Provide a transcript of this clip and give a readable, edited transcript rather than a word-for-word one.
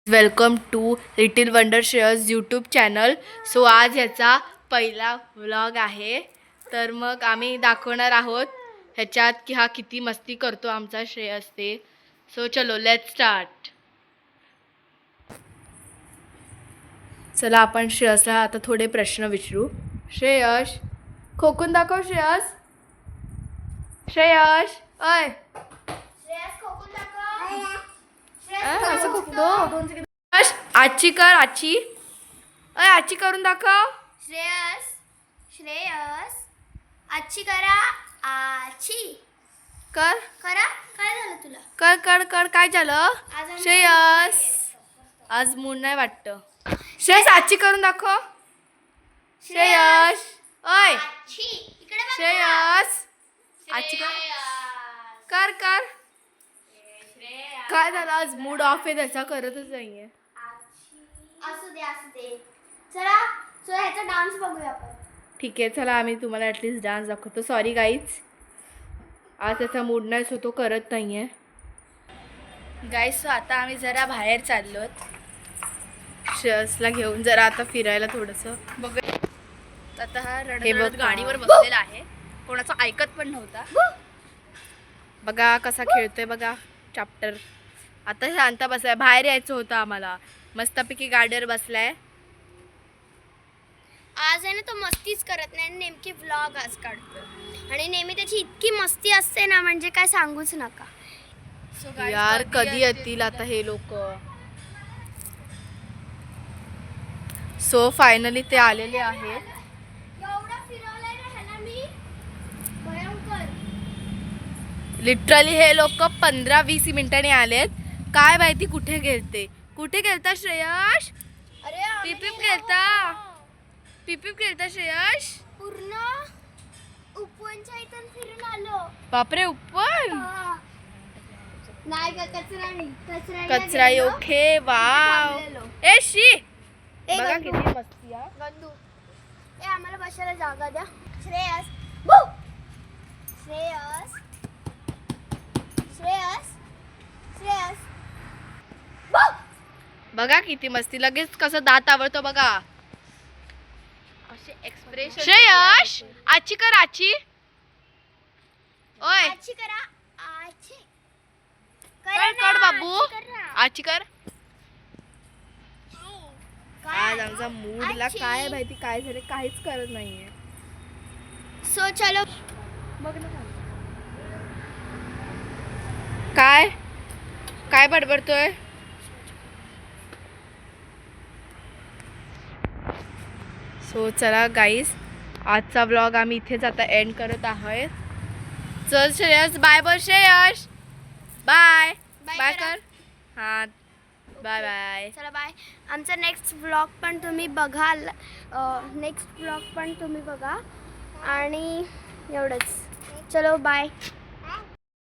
Welcome to little wonder Shreyas YouTube channel. So आज ह्याचा पहिला व्लॉग आहे. तर मग आम्ही दाखवणार आहोत ह्याच्यात की हा किती मस्ती करतो आमचा श्रेयस ते. सो चलो लेट्स स्टार्ट. चला आपण श्रेयसला आता थोडे प्रश्न विचारू. श्रेयस खोकून दाखव. श्रेयस श्रेयस अय असं खोकतो. आजची कर आजची. अय आजची करून दाखव. श्रेयस आजची करा. आजची कर करा. काय झालं तुला? कर कर कर. काय झालं आज आम्ही श्रेयस? आज मूड नाही वाटतं. श्रेयस आजची करून दाखव. श्रेयस अय आजची इकडे बघ. श्रेयस आजची कर कर कर. काय झालं आज मूड ऑफ आहे त्याचा, करतच नाहीये. असू दे. चला ह्याचा डान्स बघूया आपण. ठीक आहे चला आम्ही तुम्हाला ॲटलिस्ट डान्स दाखवतो. सॉरी गाईज आज त्याचा मूड नाही सो तो करत नाही आहे. गाईज सो आता आम्ही जरा बाहेर चाललो आहोत श्रेयसला घेऊन जरा आता फिरायला थोडंसं बघ. आता हा रडत गाडीवर बसलेला आहे. कोणाचं ऐकत पण नव्हता. बघा कसा खेळतोय बघा चॅप्टर. आता शांत बसलाय. बाहेर यायचं होतं आम्हाला. मस्तपैकी गाडीवर बसलाय. आज आहे ना तो मस्तीच करत नाही. नेमकी व्लॉग आज काढतो आणि नेहमी त्याची इतकी मस्ती असते ना म्हणजे काय सांगूच नका. यार कधी येतील आता हे लोक. सो फायनली ते आलेले आहेत. एवढा फिरवलंय ना ह्याला मी भयंकर. लिटरली हे लोक 15-20 मिनिटांनी आलेत. काय माहिती कुठे गेलता श्रेयस? अरे पिपिप गेलता श्रेयस. पूर्ण उपवनच्या इथून फिरून आलो. बापरे उपवन. नाही का कचरा ओके वाव. ए शी बघा किती मस्ती आहे. गंदू ए आम्हाला बसायला जागा द्या. श्रेयस श्रेयस श्रेयस श्रेयस बघा किती मस्ती. लगेच कसं दात आवडतो बघा. असे एक्सप्रेशन. श्रेयस आची कर आची. ओय आजची करा. आजची कर बाबू आची कर. आज आमचा मूडला काय माहिती काय झालं, काहीच करत नाहीये. सो चलो बघ ना काय काय बडबडतोय. सो चला गाईस आजचा व्लॉग आम्ही इथेच आता एंड करत आहोत. चल श्रेयस बाय बोल. श्रेयस बाय बाय कर. हां बाय बाय. चला बाय. आमचा नेक्स्ट व्लॉग पण तुम्ही बघाल. नेक्स्ट व्लॉग पण तुम्ही बघा आणि एवढंच. चलो बाय.